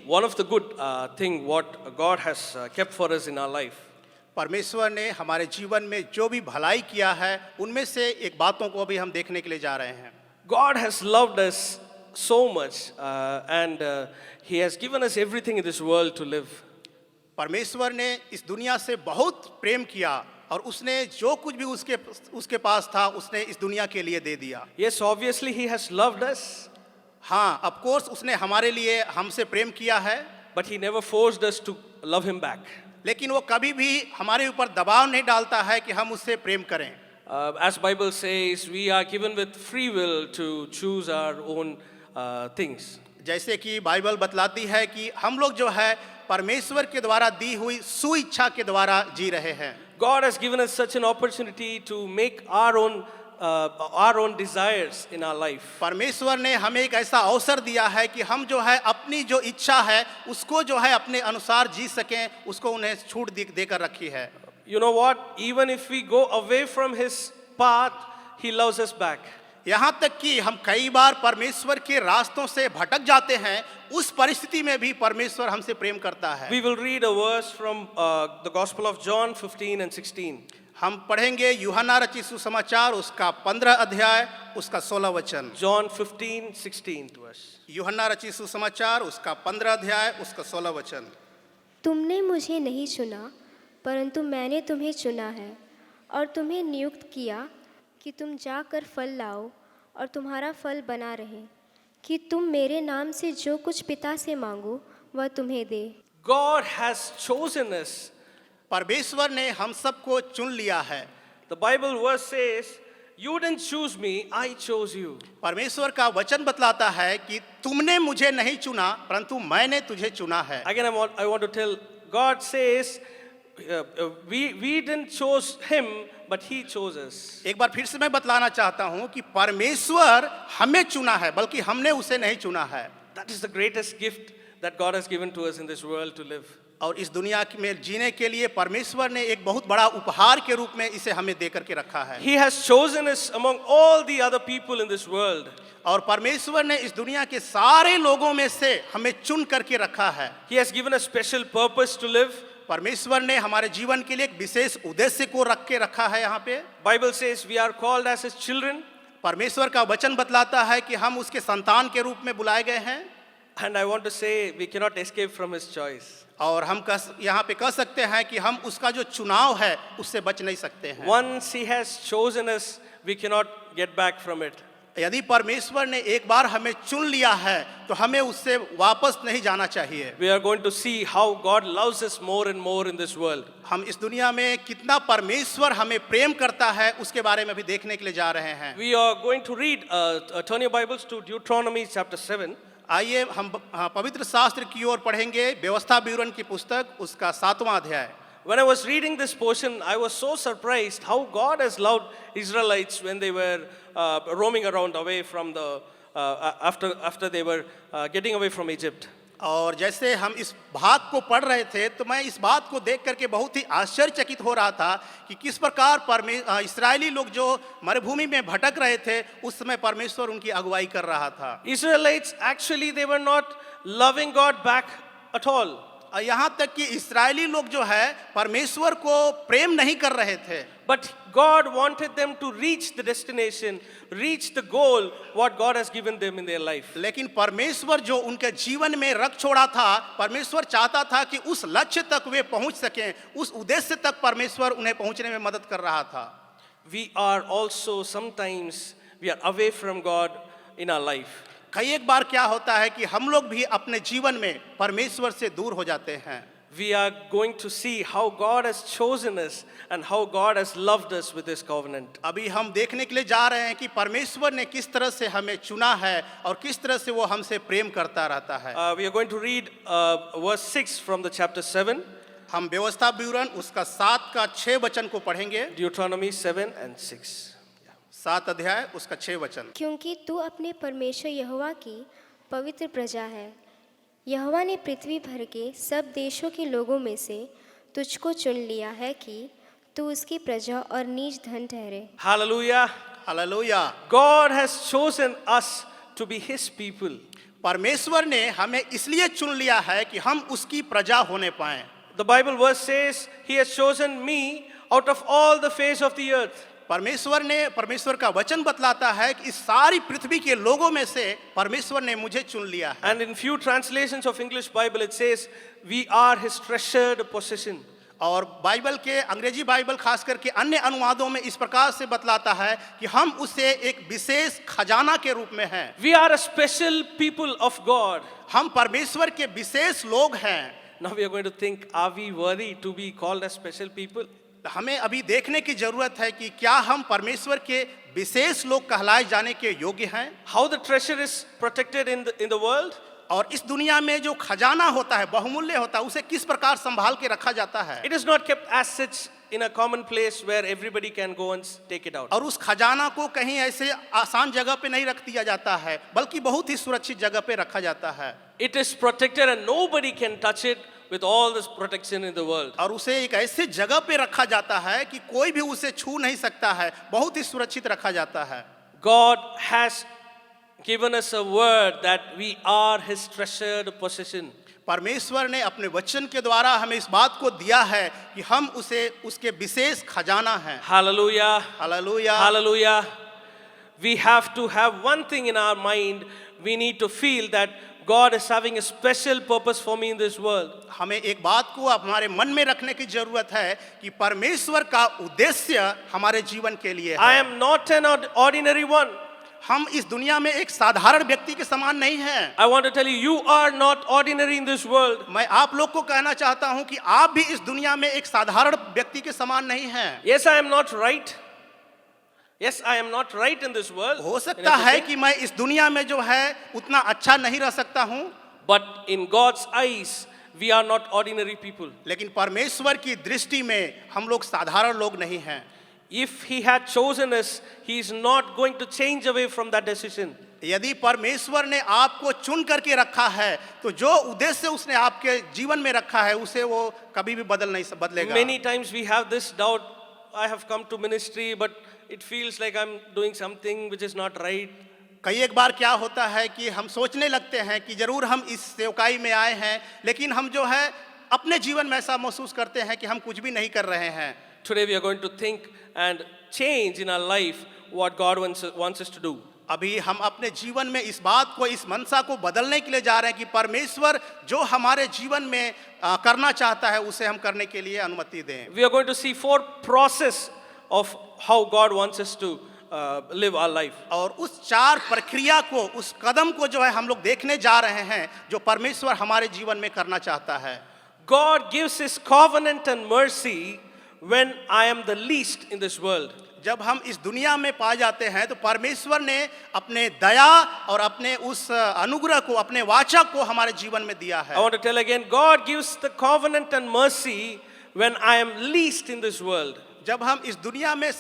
one of the good thing what God has kept for us in our life. परमेश्वर ने हमारे जीवन में जो भी भलाई किया है उनमें से एक बातों को अभी हम देखने के लिए जा रहे हैं. God has loved us so much and He has given us everything in this world to live. परमेश्वर ने इस दुनिया से बहुत प्रेम किया और उसने जो कुछ भी उसके पास था उसने इस दुनिया के लिए दे दिया. Yes, obviously He has loved us, हाँ, ऑफ कोर्स उसने हमारे लिए हमसे प्रेम किया है, but He never forced us to love Him back. लेकिन वो कभी भी हमारे ऊपर दबाव नहीं डालता है कि हम उससे प्रेम करें. As Bible says, we are given with free will to choose our own things. जैसे कि बाइबल बतलाती है कि हम लोग जो है परमेश्वर के द्वारा दी हुई सुइच्छा के द्वारा जी रहे हैं. God has given us such an opportunity to make our own desires in our life. परमेश्वर ने हमें एक ऐसा अवसर दिया है कि हम जो है अपनी जो इच्छा है उसको जो है अपने अनुसार जी सकें, उसको उन्हें छूट देकर रखी है. You know what? Even if we go away from His path, He loves us back. यहाँ तक कि हम कई बार परमेश्वर के रास्तों से भटक जाते हैं, उस परिस्थिति में भी परमेश्वर हमसे प्रेम करता है. We will read a verse from the Gospel of John 15 and 16. हम पढ़ेंगे यूहन्ना रचित सुसमाचार उसका 15 अध्याय उसका 16 वचन. John 15:16 to us. यूहन्ना रचित सुसमाचार उसका 15 अध्याय उसका 16 वचन. तुमने मुझे नहीं चुना, परंतु मैंने तुम्हें चुना है और तुम्हें नियुक्त किया कि तुम जाकर फल लाओ और तुम्हारा फल बना रहे, कि तुम मेरे नाम से जो कुछ पिता से मांगो वह तुम्हें दे. God has chosen us. परमेश्वर ने हम सबको चुन लिया है. The Bible verse says, "You didn't choose me, I chose you." परमेश्वर का वचन बतलाता है कि तुमने मुझे नहीं चुना परंतु मैंने तुझे चुना है. Again, I want to tell, God says, we didn't choose Him, but He chose us. एक बार फिर से मैं बतलाना चाहता हूँ कि परमेश्वर हमें चुना है बल्कि हमने उसे नहीं चुना है. That is the greatest gift that God has given to us in this world to live. और इस दुनिया में जीने के लिए परमेश्वर ने एक बहुत बड़ा उपहार के रूप में इसे हमें दे करके रखा है. He has chosen us among all the other people in this world. और परमेश्वर ने इस दुनिया के सारे लोगों में से हमें चुन करके रखा है. He has given us special purpose to live. परमेश्वर ने हमारे जीवन के लिए एक विशेष उद्देश्य को रख के रखा है. यहाँ पे Bible says we are called as His children. परमेश्वर का वचन बतलाता है कि हम उसके संतान के रूप में बुलाए गए हैं. And I want to say we cannot escape from His choice. और हम यहाँ पे कह सकते हैं कि हम उसका जो चुनाव है उससे बच नहीं सकते हैं. Once He has chosen us, we cannot get back from it. यदि परमेश्वर ने एक बार हमें चुन लिया है तो हमें उससे वापस नहीं जाना चाहिए. We are going to see how God loves us more and more in this world. हम इस दुनिया में कितना परमेश्वर हमें प्रेम करता है उसके बारे में भी देखने के लिए जा रहे हैं. We are going to read, turn your Bibles to Deuteronomy chapter 7. आइए हम पवित्र शास्त्र की ओर पढ़ेंगे. व्यवस्था विवरण की पुस्तक उसका 7वां अध्याय. When I was reading this portion, I was so surprised how God has loved Israelites when they were roaming around away from the after they were getting away from Egypt. और जैसे हम इस भाग को पढ़ रहे थे तो मैं इस बात को देख करके बहुत ही आश्चर्यचकित हो रहा था कि किस प्रकार इस्राएली लोग जो मरुभूमि में भटक रहे थे उस समय परमेश्वर उनकी अगुवाई कर रहा था. Israelites actually they were not loving God back at all. यहाँ तक कि इस्राएली लोग जो है परमेश्वर को प्रेम नहीं कर रहे थे. But God wanted them to reach the destination, reach the goal what God has given them in their life. लेकिन परमेश्वर जो उनके जीवन में रख छोड़ा था, परमेश्वर चाहता था कि उस लक्ष्य तक वे पहुंच सकें, उस उद्देश्य तक परमेश्वर उन्हें पहुंचने में मदद कर रहा था. We are also sometimes we are away from God in our life. कई एक बार क्या होता है कि हम लोग भी अपने जीवन में परमेश्वर से दूर हो जाते हैं. We are going to see how God has chosen us and how God has loved us with His covenant. अभी हम देखने के लिए जा रहे हैं कि परमेश्वर ने किस तरह से हमें चुना है और किस तरह से वो हमसे प्रेम करता रहता है. We are going to read verse 6 from the chapter 7. हम व्यवस्था विवरण उसका 7 का 6 वचन को पढ़ेंगे. Deuteronomy 7 and 6. 7 अध्याय उसका 6 वचन. क्योंकि तू अपने परमेश्वर यहोवा की पवित्र प्रजा है. यहोवा ने पृथ्वी भर के सब देशों के लोगों में से तुझको चुन लिया है कि तू उसकी प्रजा और नीच धन ठहरे. Hallelujah. Hallelujah. God has chosen us to be His people. परमेश्वर ने हमें इसलिए चुन लिया है कि हम उसकी प्रजा होने पाएं। The Bible verse says, He has chosen me out of all the face of the earth. परमेश्वर का वचन बतलाता है कि इस सारी पृथ्वी के लोगों में से परमेश्वर ने मुझे चुन लिया है। And in few translations of English Bible, it says, we are His treasured possession. और बाइबल के अंग्रेजी बाइबल खास करके अन्य अनुवादों में इस प्रकार से बतलाता है कि हम उसे एक विशेष खजाना के रूप में हैं। We are a special people of God. हम परमेश्वर के विशेष लोग हैं। Now we are going to think, are we worthy to be called as special people? हमें अभी देखने की जरूरत है कि क्या हम परमेश्वर के विशेष लोग कहलाए जाने के योग्य हैं। How the treasure is protected in the world? और इस दुनिया में जो खजाना होता है, बहुमूल्य होता है, उसे किस प्रकार संभाल के रखा जाता है। It is not kept as such in a common place where everybody can go and take it out. और उस खजाना को कहीं ऐसे आसान जगह पे नहीं रख दिया जाता है, बल्कि बहुत ही सुरक्षित जगह पे रखा जाता है। It is protected and nobody can touch it with all this protection in the world. और उसे एक ऐसे जगह पे रखा जाता है कि कोई भी उसे छू नहीं सकता है, बहुत ही सुरक्षित रखा जाता है। God has given us a word that we are His treasured possession. परमेश्वर ने अपने वचन के द्वारा हमें इस बात को दिया है कि हम उसे उसके विशेष खजाना हैं। Hallelujah. Hallelujah. Hallelujah. We have to have one thing in our mind. We need to feel that God is having a special purpose for me in this world. हमें एक बात को हमारे मन में रखने की जरूरत है कि परमेश्वर का उद्देश्य हमारे जीवन के लिए I है। am not an ordinary one. हम इस दुनिया में एक साधारण व्यक्ति के समान नहीं हैं। I want to tell you, you are not ordinary in this world. मैं आप लोग को कहना चाहता हूं कि आप भी इस दुनिया में एक साधारण व्यक्ति के समान नहीं हैं। Yes, I am not right. Yes, I am not right in this world. हो in सकता है everything. कि मैं इस दुनिया में जो है उतना अच्छा नहीं रह सकता हूं, But in God's eyes, we are not ordinary people. लेकिन परमेश्वर की दृष्टि में हम लोग साधारण लोग नहीं हैं। If He had chosen us, He is not going to change away from that decision. यदि परमेश्वर ने आपको चुन करके रखा है तो जो उद्देश्य उसने आपके जीवन में रखा है उसे वो कभी भी बदलेगा। Many times we have this doubt. I have come to ministry, but it feels like I'm doing something which is not right. कई एक बार क्या होता है कि हम सोचने लगते हैं कि जरूर हम इस सेवकाई में आए हैं, लेकिन हम जो है अपने जीवन में ऐसा महसूस करते हैं कि हम कुछ भी नहीं कर रहे हैं। Today we are going to think and change in our life what God wants us to do. अभी हम अपने जीवन में इस बात को, इस मनसा को बदलने के लिए जा रहे हैं कि परमेश्वर जो हमारे जीवन में करना चाहता है उसे हम करने के लिए अनुमति दें। We are going to see 4 process of how God wants us to live our life. और उस 4 प्रक्रिया को, उस कदम को जो है हम लोग देखने जा रहे हैं जो परमेश्वर हमारे जीवन में करना चाहता है। God gives His covenant and mercy when I am the least in this world. जब हम इस दुनिया में पाए जाते हैं तो परमेश्वर ने अपने दया और अपने उस अनुग्रह को, अपने वाचा को हमारे जीवन में दिया है। I want to tell again, God gives the covenant and mercy when I am least in this world. जब हम इस दुनिया में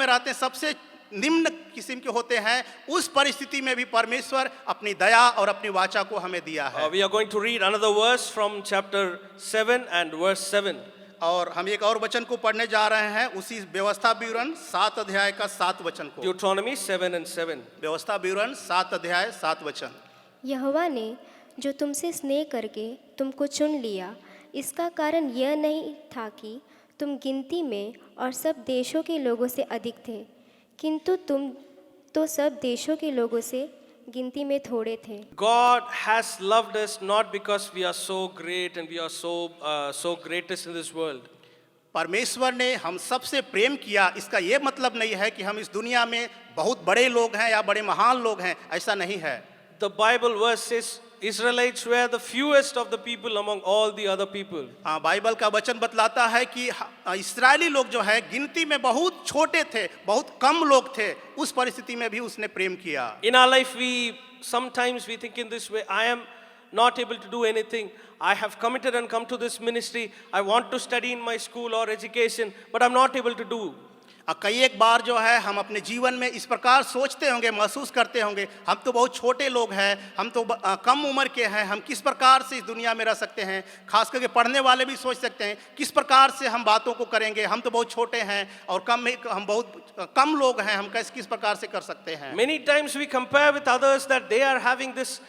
रहते हैं, सबसे निम्न किस्म के होते हैं, उस परिस्थिति में भी परमेश्वर अपनी दया और अपनी वाचा को हमें दिया है। We are going to read another verse from chapter 7 and verse 7. और हम एक और वचन को पढ़ने जा रहे हैं, उसी व्यवस्था विवरण 7 अध्याय का 7 वचन को। Deuteronomy 7 and 7. व्यवस्था विवरण 7 अध्याय 7 वचन। यहोवा ने जो तुमसे स्नेह करके तुमको चुन लिया, इसका कारण यह नहीं था कि तुम गिनती में और सब देशों के लोगों से अधिक थे, किंतु तुम तो सब देशों के लोगों से गिनती में थोड़े थे। God has loved us not because we are so great and we are so greatest in this world. परमेश्वर ने हम सबसे प्रेम किया, इसका ये मतलब नहीं है कि हम इस दुनिया में बहुत बड़े लोग हैं या बड़े महान लोग हैं, ऐसा नहीं है। The Bible verse says Israelites were the fewest of the people among all the other people. हाँ, बाइबल का वचन बतलाता है कि इस्राएली लोग जो है गिनती में बहुत छोटे थे, बहुत कम लोग थे, उस परिस्थिति में भी उसने प्रेम किया। In our life sometimes we think in this way, I am not able to do anything. I have committed and come to this ministry. I want to study in my school or education, but I'm not able to do. कई एक बार जो है हम अपने जीवन में इस प्रकार सोचते होंगे, महसूस करते होंगे, हम तो बहुत छोटे लोग हैं, हम तो कम उम्र के हैं, हम किस प्रकार से इस दुनिया में रह सकते हैं। खास करके पढ़ने वाले भी सोच सकते हैं किस प्रकार से हम बातों को करेंगे, हम तो बहुत छोटे हैं और हम बहुत कम लोग हैं, हम कैसे किस प्रकार से कर सकते हैं। Many times we compare with others that they are having this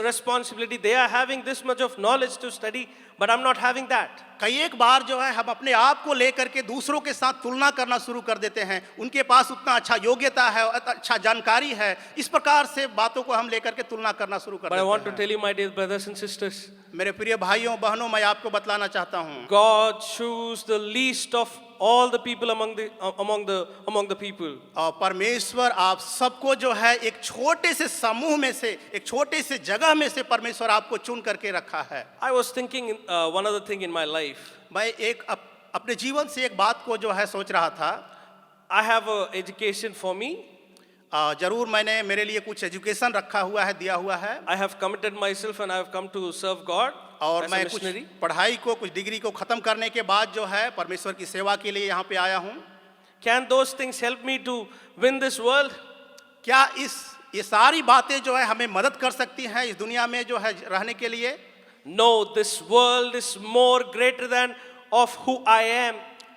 responsibility, they are having this much of knowledge to study, but I'm not having that. कई एक बार जो है हम अपने आप को लेकर के दूसरों के साथ तुलना करना शुरू कर देते हैं, उनके पास उतना अच्छा योग्यता है, अच्छा जानकारी है, इस प्रकार से बातों को हम लेकर के तुलना करना शुरू कर But I want देते to हैं। tell you, my dear brothers and sisters, मेरे प्रिय भाइयों बहनों, मैं आपको बतलाना चाहता हूँ, God chose the least of all the people among the people. और परमेश्वर आप सबको जो है एक छोटे से समूह में से, एक छोटे से जगह में से परमेश्वर आपको चुन करके रखा है। I was thinking one other thing in my life. मैं एक अपने जीवन से एक बात को जो है सोच रहा था। I have a education for me. जरूर मैंने मेरे लिए कुछ एजुकेशन रखा हुआ है, दिया हुआ है, I have committed myself and I have come to serve God और as a मैं कुछ missionary. पढ़ाई को, कुछ डिग्री को खत्म करने के बाद जो है परमेश्वर की सेवा के लिए यहाँ पे आया हूँ। Can those things help me to win this world? क्या ये सारी बातें जो है हमें मदद कर सकती हैं इस दुनिया में जो है रहने के लिए? No, this world is more greater than of who I am.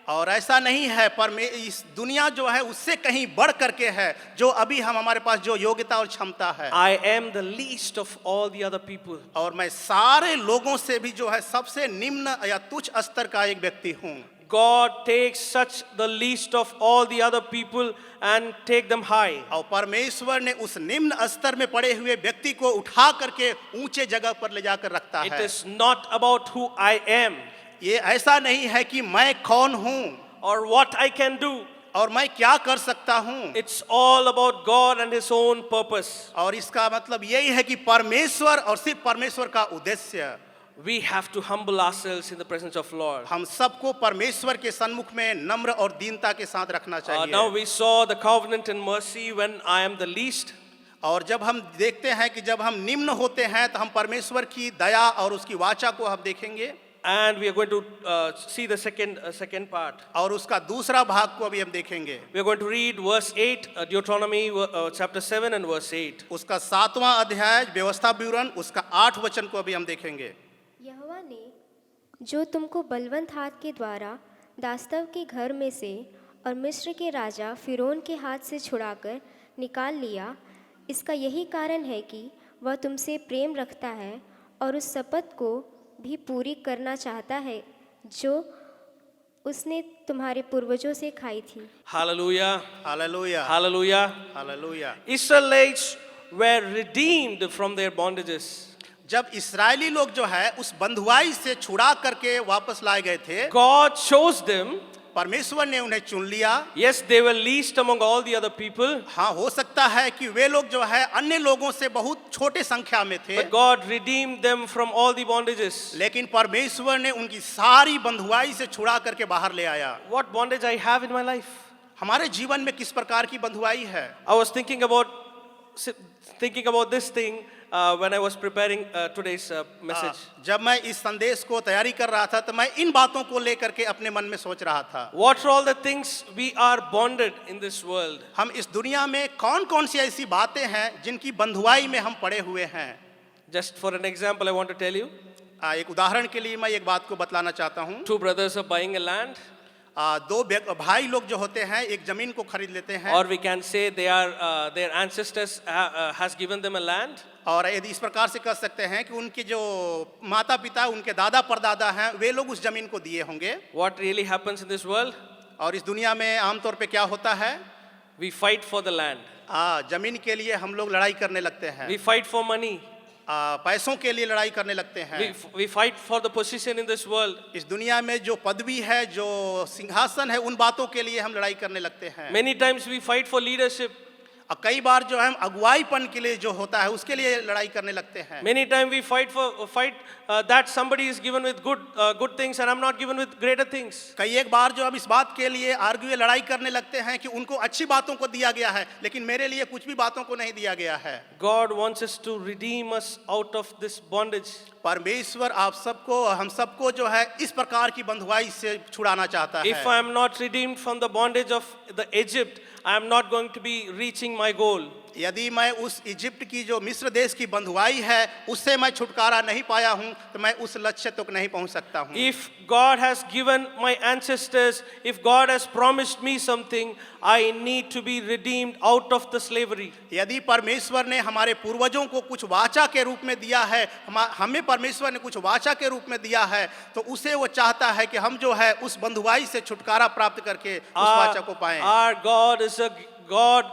और ऐसा नहीं है, पर इस दुनिया जो है उससे कहीं बढ़ करके है, जो अभी हमारे पास जो योग्यता और क्षमता है। I am the least of all the other people. और मैं सारे लोगों से भी जो है सबसे निम्न या तुच्छ स्तर का एक व्यक्ति हूँ। God takes such the least of all the other people and take them high. और परमेश्वर ने उस निम्न स्तर में पड़े हुए व्यक्ति को उठा करके ऊंचे जगह पर ले जाकर रखता It है। is not about who I am ये ऐसा नहीं है कि मैं कौन हूँ or what I can do. और मैं क्या कर सकता हूँ, It's all about God and His own purpose. और इसका मतलब यही है कि परमेश्वर और सिर्फ परमेश्वर का उद्देश्य। We have to humble ourselves in the presence of Lord. हम सबको परमेश्वर के सन्मुख में नम्र और दीनता के साथ रखना चाहिए। Now we saw the covenant and mercy when I am the least. और जब हम देखते हैं कि जब हम निम्न होते हैं तो हम परमेश्वर की दया और उसकी वाचा को हम देखेंगे, And we are going to see the second part. और उसका दूसरा भाग को अभी हम देखेंगे। We are going to read verse 8, Deuteronomy chapter 7 and verse 8. उसका 7वां अध्याय व्यवस्था विवरण उसका 8 वचन को अभी हम देखेंगे। यहोवा ने जो तुमको बलवंत हाथ के द्वारा दास्तव के घर में से और मिस्र के राजा फिरौन के हाथ से छुड़ाकर निकाल लिया, इसका यही कारण है कि वह तुमसे प्रेम रखता है और उस शपथ को भी पूरी करना चाहता है जो उसने तुम्हारे पूर्वजों से खाई थी। Hallelujah. Hallelujah, Hallelujah. Hallelujah. Israelites were redeemed from their bondages. जब इस्राएली लोग जो है उस बंधुआई से छुड़ा करके वापस लाए गए थे, God chose them. परमेश्वर ने उन्हें चुन लिया। Yes, they were least among all the other people, हाँ, हो सकता है कि वे लोग जो है अन्य लोगों से बहुत छोटे संख्या में थे, but God redeemed them from all the bondages. लेकिन परमेश्वर ने उनकी सारी बंधुआई से छुड़ा करके बाहर ले आया। What bondage I have in my life? हमारे जीवन में किस प्रकार की बंधुआई है? I was thinking about this thing when I was preparing today's message. जब मैं इस संदेश को तैयारी कर रहा था तो मैं इन बातों को लेकर के अपने मन में सोच रहा था। What are all the things we are bonded in this world? हम इस दुनिया में कौन कौन सी ऐसी बातें हैं जिनकी बंधुआई में हम पड़े हुए हैं? Just for an example, I want to tell you. एक उदाहरण के लिए मैं एक बात को बतलाना चाहता हूँ। Two brothers are buying a land, दो भाई लोग जो होते हैं एक जमीन को खरीद लेते हैं, or we can say their ancestors has given them a land. और यदि इस प्रकार से कह सकते हैं कि उनके जो माता पिता, उनके दादा परदादा हैं, वे लोग उस जमीन को दिए होंगे। What really happens in this world? और इस दुनिया में आमतौर पे क्या होता है? We fight for the land. जमीन के लिए हम लोग लड़ाई करने लगते हैं, We fight for money. पैसों के लिए लड़ाई करने लगते हैं। We fight for the position in this world. इस दुनिया में जो पदवी है, जो सिंहासन है, उन बातों के लिए हम लड़ाई करने लगते हैं। Many times we fight for leadership. कई बार जो हम अगुवाईपन के लिए जो होता है उसके लिए लड़ाई करने लगते हैं। Many times we fight that somebody is given with good things and I'm not given with greater things. कई एक बार जो हम इस बात के लिए लड़ाई करने लगते हैं कि उनको अच्छी बातों को दिया गया है लेकिन मेरे लिए कुछ भी बातों को नहीं दिया गया है। God wants us to redeem us out of this bondage. परमेश्वर आप सबको हम सबको जो है इस प्रकार की बंधुआई से छुड़ाना चाहता If है। I am not redeemed from the bondage of the Egypt, I am not going to be reaching my goal. यदि मैं उस इजिप्ट की जो मिस्र देश की बंधुआई है उससे मैं छुटकारा नहीं पाया हूं तो मैं उस लक्ष्य तक नहीं पहुंच सकता हूं। If God has given my ancestors, if God has promised me something, I need to be redeemed out of the slavery. यदि परमेश्वर ने हमारे पूर्वजों को कुछ वाचा के रूप में दिया है, हमें परमेश्वर ने कुछ वाचा के रूप में दिया है, तो उसे वो चाहता है कि हम जो है उस बंधुआई से छुटकारा प्राप्त करके उस वाचा को पाएं। Our God is a God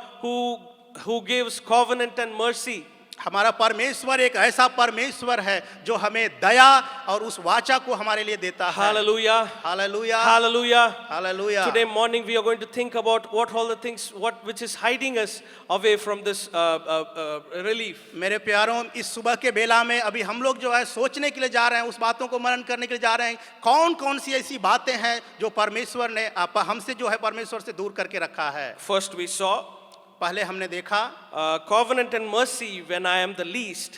who gives covenant and mercy. हमारा परमेश्वर एक ऐसा परमेश्वर है जो हमें दया और उस वाचा को हमारे लिए देता है। Hallelujah. Hallelujah, Hallelujah. Hallelujah. Today morning we are going to think about what all the things which is hiding us away from this relief. मेरे प्यारों, इस सुबह के बेला में अभी हम लोग जो है सोचने के लिए जा रहे हैं, उस बातों को मनन करने के लिए जा रहे हैं, कौन कौन सी ऐसी बातें हैं जो परमेश्वर ने हमसे जो है परमेश्वर से दूर करके रखा है। First we saw पहले हमने देखा covenant and mercy when I am the least.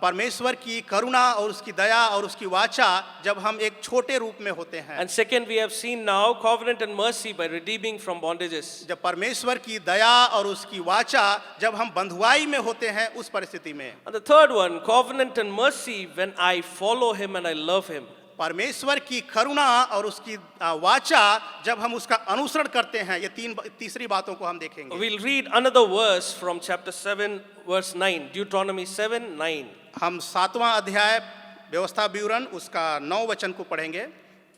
परमेश्वर की करुणा और उसकी दया और उसकी वाचा जब हम एक छोटे रूप में होते हैं। And second we have seen now covenant and mercy by redeeming from bondages. जब परमेश्वर की दया और उसकी वाचा जब हम बंधुआई में होते हैं उस परिस्थिति में। And the third one, covenant and mercy when I follow him and I love him. परमेश्वर की करुणा और उसकी वाचा जब हम उसका अनुसरण करते हैं, ये तीसरी बातों को हम देखेंगे। We'll read another verse from chapter 7 verse 9, Deuteronomy 7:9. हम 7वां अध्याय व्यवस्था विवरण उसका 9 वचन को पढ़ेंगे।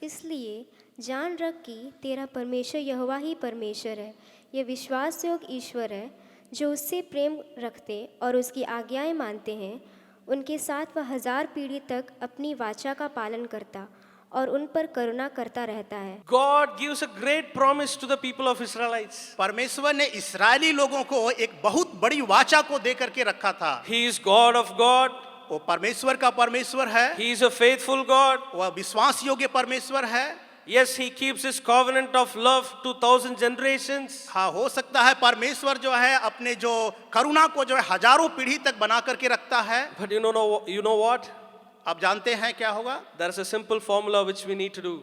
इसलिए जान रख कि तेरा परमेश्वर यहोवा ही परमेश्वर है, ये विश्वास योग्य ईश्वर है, जो उससे प्रेम रखते और उसकी आज्ञाएं मानते हैं, उनके साथ वह 1000 पीढ़ी तक अपनी वाचा का पालन करता और उन पर करुणा करता रहता है। God gives a great promise to the people of Israelites. परमेश्वर ने इस्राएली लोगों को एक बहुत बड़ी वाचा को दे करके रखा था। He is God of God. वो परमेश्वर का परमेश्वर है, He is a faithful God. वह विश्वास योग्य परमेश्वर है। Yes, he keeps his covenant of love to 1000 generations. हाँ, हो सकता है परमेश्वर जो है अपने जो करुणा को जो है हजारों पीढ़ी तक बना करके रखता है। But you know what? आप जानते हैं क्या होगा? There is a simple formula which we need to do.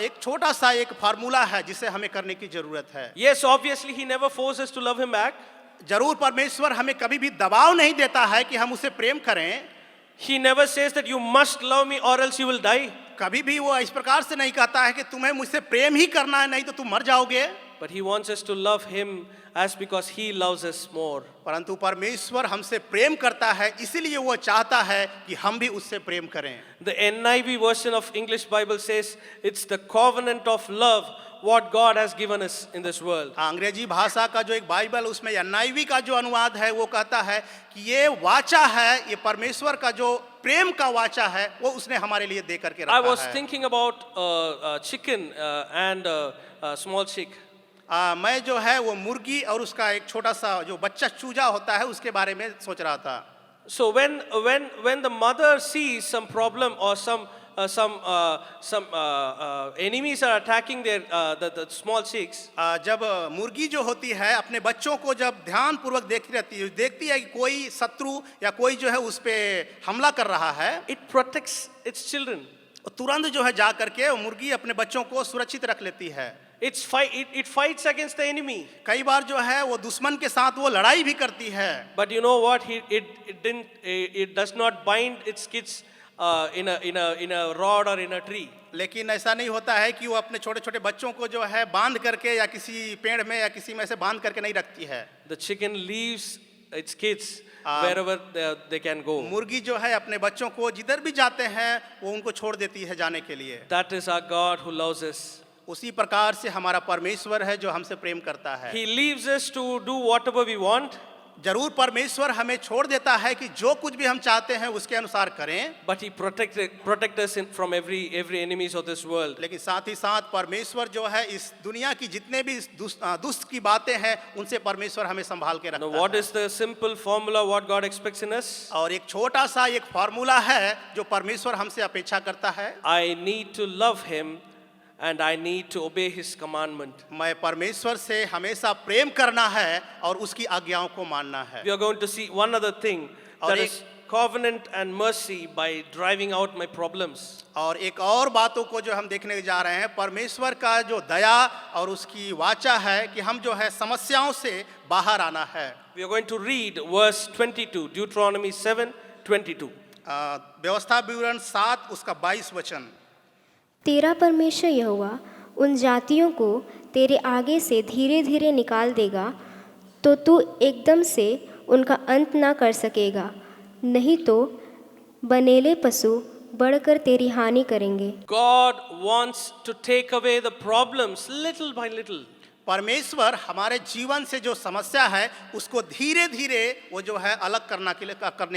एक छोटा सा एक फार्मूला है जिसे हमें करने की जरूरत है। Yes, obviously he never forces us to love him back. जरूर परमेश्वर हमें कभी भी दबाव नहीं देता है कि हम उसे प्रेम करें। He never says that you must love me or else you will die. कभी भी वो इस प्रकार से नहीं कहता है कि तुम्हें मुझसे प्रेम ही करना है, नहीं तो तुम मर जाओगे। But he wants us to love him as because he loves us more. परंतु परमेश्वर हमसे प्रेम करता है, इसीलिए वो चाहता है कि हम भी उससे प्रेम करें। The NIV version of English Bible says it's the covenant of love what God has given us in this world. अंग्रेजी भाषा का जो एक बाइबल उसमें NIV का जो अनुवाद है वो कहता है कि ये वाचा है, ये परमेश्वर का जो प्रेम का वाचा है वो उसने हमारे लिए दे करके रखा I was है। thinking about chicken and small chick. मैं जो है वो मुर्गी और उसका एक छोटा सा जो बच्चा चूजा होता है उसके बारे में सोच रहा था। So when the mother sees some problem or some enemies are attacking the small chicks, जब मुर्गी जो होती है अपने बच्चों को जब ध्यान पूर्वक देखती है कि कोई शत्रु या कोई जो है उस पे हमला कर रहा है, it protects its children. तुरंत जो है जा करके वो मुर्गी अपने बच्चों को सुरक्षित रख लेती है। It fights against the enemy. कई बार जो है वो दुश्मन के साथ वो लड़ाई भी करती है। But you know what? It does not bind its kids in a rod or in a tree. लेकिन ऐसा नहीं होता है कि वो अपने छोटे छोटे बच्चों को जो है बांध करके या किसी पेड़ में या किसी में से बांध करके नहीं रखती है। The chicken leaves its kids wherever they can go. मुर्गी जो है अपने बच्चों को जिधर भी जाते हैं वो उनको छोड़ देती है जाने के लिए। That is our God who loves us. उसी प्रकार से हमारा परमेश्वर है जो हमसे प्रेम करता है। He leaves us to do whatever we want. जरूर परमेश्वर हमें छोड़ देता है कि जो कुछ भी हम चाहते हैं उसके अनुसार करें, But he protect us from every enemies of this world. लेकिन साथ ही साथ परमेश्वर जो है इस दुनिया की जितने भी दुष्ट की बातें हैं उनसे परमेश्वर हमें संभाल के Now, रखता what है। is the simple formula what God expects in us? और एक छोटा सा एक फार्मूला है जो परमेश्वर हमसे अपेक्षा करता है। I need to love him and I need to obey his commandment. मैं परमेश्वर से हमेशा प्रेम करना है और उसकी आज्ञाओं को मानना है। We are going to see one other thing, और that एक- is covenant and mercy by driving out my problems. और एक और बातों को जो हम देखने जा रहे हैं, परमेश्वर का जो दया और उसकी वाचा है कि हम जो है समस्याओं से बाहर आना है। We are going to read verse 22, Deuteronomy 7:22. व्यवस्था विवरण 7 उसका 22 वचन। तेरा परमेश्वर यहोवा उन जातियों को तेरे आगे से धीरे धीरे निकाल देगा, तो तू एकदम से उनका अंत ना कर सकेगा, नहीं तो बनेले पशु बढ़कर तेरी हानि करेंगे। God wants to take away the problems little by little. परमेश्वर हमारे जीवन से जो समस्या है उसको धीरे धीरे वो जो है अलग करने के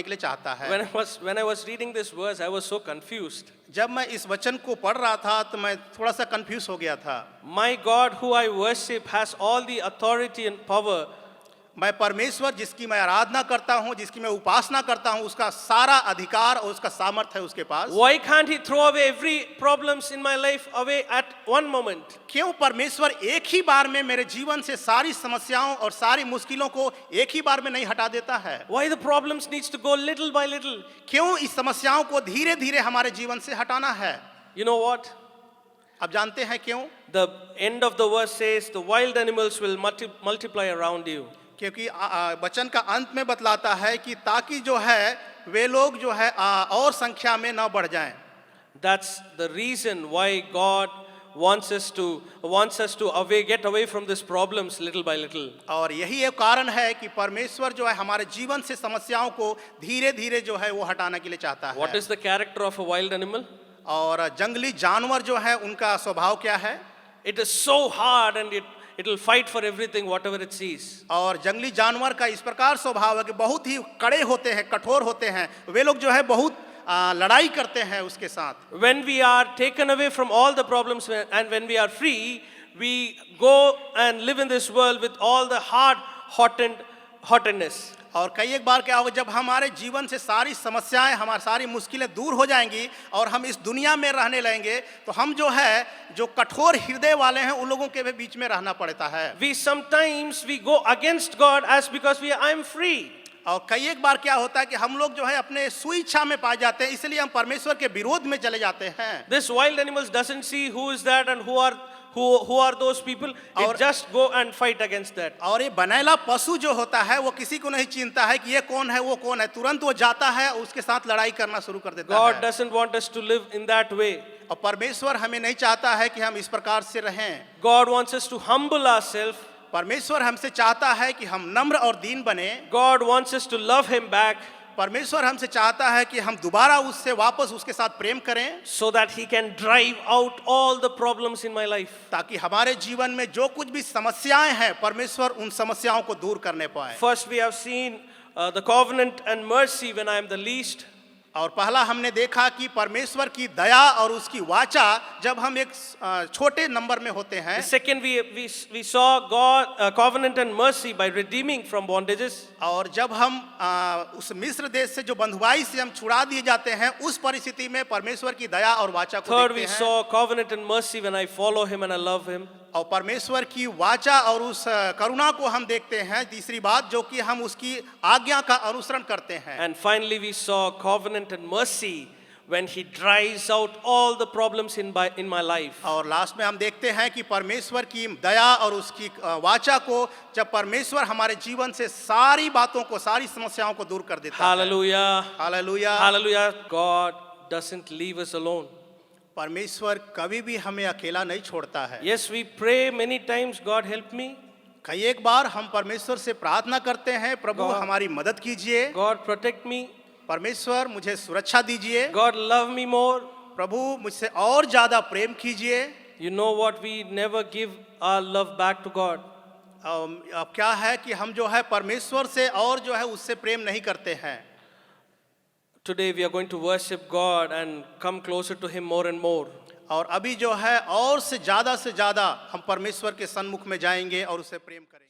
लिए चाहता है। When I was reading this verse, I was so confused. जब मैं इस वचन को पढ़ रहा था तो मैं थोड़ा सा कंफ्यूज हो गया था। My God, who I worship, has all the authority and power. मैं परमेश्वर जिसकी मैं आराधना करता हूँ, जिसकी मैं उपासना करता हूँ, उसका सारा अधिकार और उसका सामर्थ्य है उसके पास। Why can't He throw away every problems in my life away at one moment? क्यों परमेश्वर एक ही बार में मेरे जीवन से सारी समस्याओं और सारी मुश्किलों को एक ही बार में नहीं हटा देता है? Why the problems needs to go little by little? क्यों इस समस्याओं को धीरे धीरे हमारे जीवन से हटाना है? You know what? आप जानते हैं क्यों? The end of the verse says, the wild animals will multiply around you. क्योंकि वचन का अंत में बतलाता है कि ताकि जो है वे लोग जो है और संख्या में न बढ़ जाएं। That's the reason why God wants us to get away from these problems little by little. और यही एक कारण है कि परमेश्वर जो है हमारे जीवन से समस्याओं को धीरे धीरे जो है वो हटाने के लिए चाहता है। What is the character of a wild animal? और जंगली जानवर जो है उनका स्वभाव क्या है? It is so hard and it will fight for everything whatever it sees. और जंगली जानवर का इस प्रकार स्वभाव है कि बहुत ही कड़े होते हैं, कठोर होते हैं। वे लोग जो है बहुत लड़ाई करते हैं उसके साथ। When we are taken away from all the problems and when we are free, we go and live in this world with all the hardness. और कई एक बार क्या होगा, जब हमारे जीवन से सारी समस्याएं, हमारी सारी मुश्किलें दूर हो जाएंगी और हम इस दुनिया में रहने लगेंगे, तो हम जो है जो कठोर हृदय वाले हैं उन लोगों के भी बीच में रहना पड़ता है। We sometimes go against God as because I am free. और कई एक बार क्या होता है कि हम लोग जो है अपने स्वेच्छा में पाए जाते हैं, इसलिए हम परमेश्वर के विरोध में चले जाते हैं। This wild animals doesn't see who is that and who are those people. It just go and fight against that. और ये बनेला पशु जो होता है वो किसी को नहीं चिंता है कि ये कौन है वो कौन है, तुरंत वो जाता है और उसके साथ लड़ाई करना शुरू कर देता है। God doesn't want us to live in that way. और परमेश्वर हमें नहीं चाहता है कि हम इस प्रकार से रहें। God wants us to humble ourselves. परमेश्वर हमसे चाहता है कि हम नम्र और दीन बने। God wants us to love Him back. परमेश्वर हमसे चाहता है कि हम दोबारा उससे वापस उसके साथ प्रेम करें, so that He can drive out all the problems in my life. ताकि हमारे जीवन में जो कुछ भी समस्याएं हैं परमेश्वर उन समस्याओं को दूर करने पाए। First we have seen the covenant and mercy when I am the least. और पहला हमने देखा कि परमेश्वर की दया और उसकी वाचा जब हम एक छोटे नंबर में होते हैं। Second we saw God covenant and mercy by redeeming from bondages. और जब हम उस मिस्र देश से जो बंधुआई से हम छुड़ा दिए जाते हैं उस परिस्थिति में परमेश्वर की दया और वाचा को Third देखते we हैं। saw covenant and mercy when I follow Him and I love Him. और परमेश्वर की वाचा और उस करुणा को हम देखते हैं। तीसरी बात जो कि हम उसकी आज्ञा का अनुसरण करते हैं। And finally we saw covenant and mercy when He drives out all the problems in my life. और लास्ट में हम देखते हैं कि परमेश्वर की दया और उसकी वाचा को जब परमेश्वर हमारे जीवन से सारी बातों को, सारी समस्याओं को दूर कर देता है। Hallelujah. Hallelujah. Hallelujah. God doesn't leave us alone. परमेश्वर कभी भी हमें अकेला नहीं छोड़ता है। Yes, we pray many times, God help me. कई एक बार हम परमेश्वर से प्रार्थना करते हैं, प्रभु हमारी मदद कीजिए, God protect me. परमेश्वर मुझे सुरक्षा दीजिए, God love me more. प्रभु मुझसे और ज्यादा प्रेम कीजिए। You know what, we never give our love back to God. अब क्या है कि हम जो है परमेश्वर से और जो है उससे प्रेम नहीं करते हैं। Today we are going to worship God and come closer to Him more and more. और अभी जो है और से ज्यादा हम परमेश्वर के सन्मुख में जाएंगे और उससे प्रेम करेंगे।